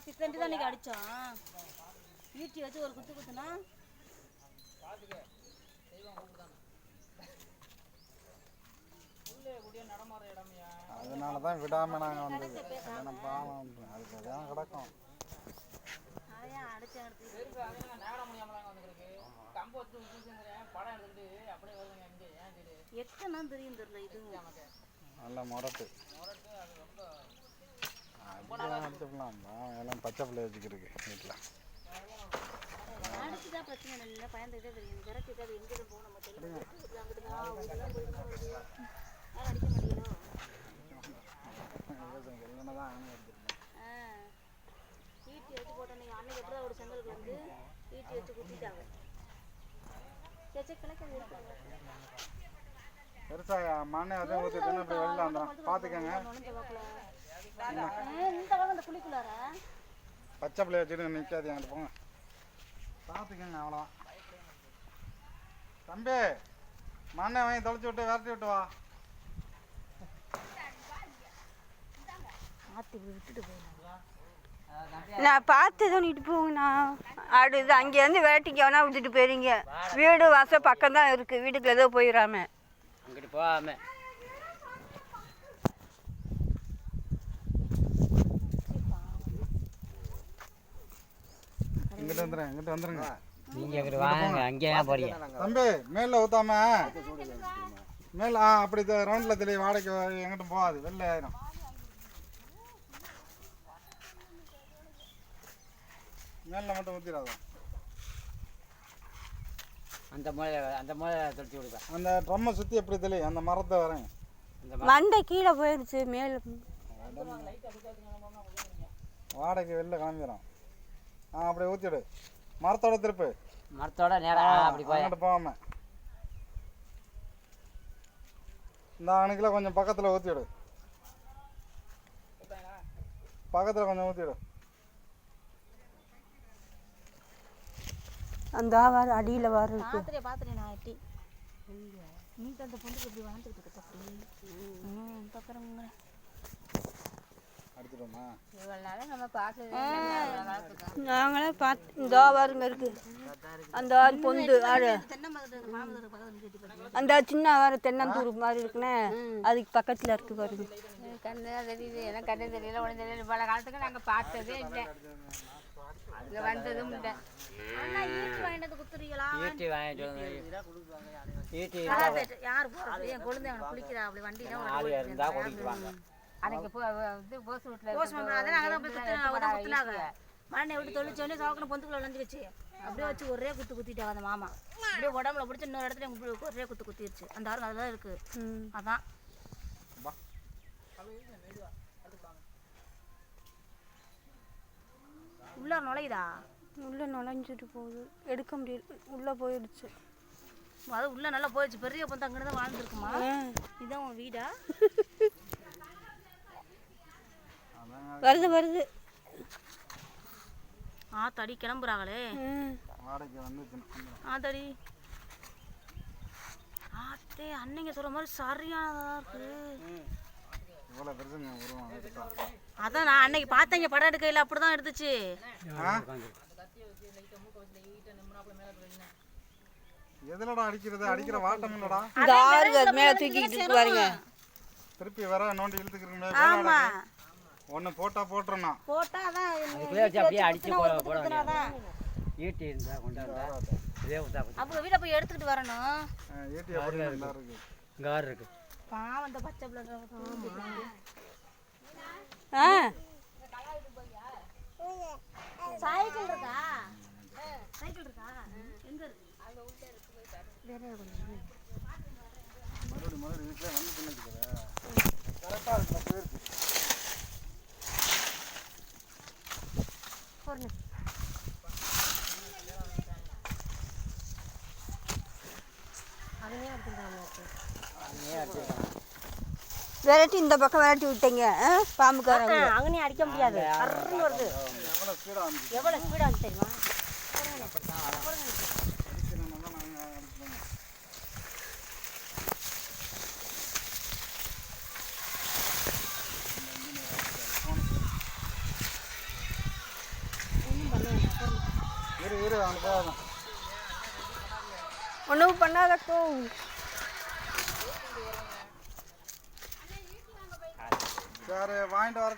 பாத்தி தண்டி தான் இன்னைக்கு அடிச்சோம். ஈட்டி வச்சு ஒரு குத்து குத்துனா அதனால தான் விடாம நாங்கள் வந்தது. ஏன்னா பாவம் அதுக்கு எதாவது கிடக்கும். அதையா அடிச்சேன் எத்தனை தெரியும் தெரியல. இது நல்ல முரட்டு அடிச்சுக்கலாம். எல்லாம் பச்சை பிள்ளை வச்சுக்கிருக்கு வீட்டில். அடிச்சுதான் பிரச்சனை இல்லை, பயந்துக்கிட்டே தெரியும். விரட்டிட்டு அது எங்கே போகும் நம்ம தெரியும். அடிக்க மாட்டீங்களோ? ஈட்டி வச்சு போட்டோம். நீங்கள் அன்னைக்கு எப்படி ஒரு செங்கலுக்கு வந்து ஈட்டி வச்சு குத்திட்டாங்க. பெருசா மண்ணை அதையும் ஊற்றிட்டு இப்படி வெளில வந்துடும். பார்த்துக்கங்க. இந்த இந்த குழிக்குள்ளார பச்சை பிள்ளைய வச்சுட்டு நிற்காது. எங்கிட்ட போங்க. பார்த்துக்கங்க. அவ்வளோதான். தம்பி மண்ணை வாங்கி தொலைச்சி விட்டு விரட்டி விட்டு வா. நான் பார்த்து தான் விட்டு போங்கண்ணா. அடுத்து அங்கேருந்து வேட்டைக்கு வேணா விட்டுட்டு போயிருங்க. வீடு வாசல் பக்கம் தான் இருக்குது. வீட்டுக்கு ஏதோ போயிடாம அங்கிட்டு போகாம இங்கிட்ட வந்துடுறேன். இங்கிட்ட வந்துருங்க. நீங்க வாங்க. அங்கேயே போறீங்க தம்பி. மேல ஊத்தாம மேல அப்படி ரவுண்ட்ல தெரிய வாடகைக்கு எங்கிட்டும் போகாது. வெளில ஆயிரும். மேல மட்டும் ஊத்திடாத. அந்த மூளை தொலைச்சி விடுவேன். அந்த ட்ரம்மை சுற்றி எப்படி தெரியும்? அந்த மரத்தை வரேன். மண்டை கீழே போயிடுச்சு. மேலே வாடகைக்கு வெளில கிளம்பிடும். அப்படியே ஊற்றிடு. மரத்தோட திருப்பு. மரத்தோட நேரம் அப்படி போயிட்டு போகாம இந்த அணுக்கில் கொஞ்சம் பக்கத்தில் ஊற்றிடு. பக்கத்தில் கொஞ்சம் ஊற்றிடு. அந்த வார அடியில் வார பார்த்துட்டேன் நான் எட்டி. நீங்க அந்த பொண்ணுக்கு இப்படி வாழ்ந்துக்கிட்டு இருக்க பக்கம் அடிச்சிடுமா? நாங்களே பார்த்து இந்த வாருங்க இருக்கு. அந்த ஆறு பொந்து ஆறு அந்த சின்ன வார தென்னந்தூர் மாதிரி இருக்குண்ணே, அதுக்கு பக்கத்தில் இருக்கு பாருங்க. கண்ணு தெரியுது. எனக்கு கண்ணு தெரியல, ஒன்றும் தெரியல. பல காலத்துக்கு நாங்கள் பார்த்ததே இல்லை, இங்கே வந்ததும் இல்லை. ஈட்டி வாங்கிட்டு குத்துறீங்களா? ஈட்டி வாங்கிட்டு ஈட்டி யார் போகிறது? என் குழந்தை குளிக்கிறா. அப்படி வண்டினா ஆள் இருந்தா கூட்டிட்டு வாங்க. அன்னைக்கு இது போஸ் வீட்டில் குத்துனாங்க. மண்ணை விட்டு தொழிச்சோடனே சாக்கணும் பொந்துக்குள்ள விளைஞ்சிருச்சு. அப்படியே வச்சு ஒரே குத்து குத்திட்டாங்க அந்த மாமா. அப்படியே உடம்புல பிடிச்சி இன்னொரு இடத்துல ஒரே குத்து குத்திருச்சு. அந்த ஆறுங்க அதெல்லாம் இருக்கு. அதான் உள்ள நுழையுதா? உள்ளே நுழைஞ்சிட்டு போகுது. எடுக்க முடியல. உள்ளே போயிடுச்சு. அது உள்ள நல்லா போயிடுச்சு. பெரிய பொந்து அங்கே தான் வாழ்ந்துருக்குமா? இதான் உன் வீடா? வருது வருது. தடி கிளம்புறாங்களே. தடி அன்னைங்க சொல்ற மாதிரி சரியானதா இருக்கு. அதான் நான் அன்னைக்கு பார்த்தேங்க படம் எடுக்கையில் அப்படிதான் எடுத்துச்சு. எதுலடா அடிக்கிறது? அடிக்கிற வாட்டம் இல்லடா. மேல தூக்கிட்டு பாருங்க. திருப்பி வர நோண்டி இழுத்துக்கிறீங்க. ஆமா ஒன்னு போட்டா போட்டுறணும். போட்டா அதான் அப்படியே அடிச்சு போட ஈட்டி இருந்தா கொண்டாந்தா இதே ஊத்தா. அப்போ வீட போய் எடுத்துக்கிட்டு வரணும். ஈட்டி அப்படியே இருக்கு. கார் இருக்கு. பாவம் அந்த பச்சை பிள்ளை. சைக்கிள் இருக்கா? சைக்கிள் இருக்கா? எங்க இருக்கு? அங்க உள்ள இருக்கு. போய் பாரு. மறுபடியும் வீட்டுல வந்து பண்ணிக்கிறேன். கரெக்டா இருக்கு. போயிருக்கு. விரட்டி இந்த பக்கம் விரட்டி விட்டீங்க. பாம்புக்காரங்க அங்கனே அடிக்க முடியாது. வருது. எவ்வளவு ஸ்பீடா வந்து தெரியுமா? இரு அவனுக்கு போகாதான். ஒன்றும் பண்ணாதக்கோ. சரி வாங்கிட்டு வர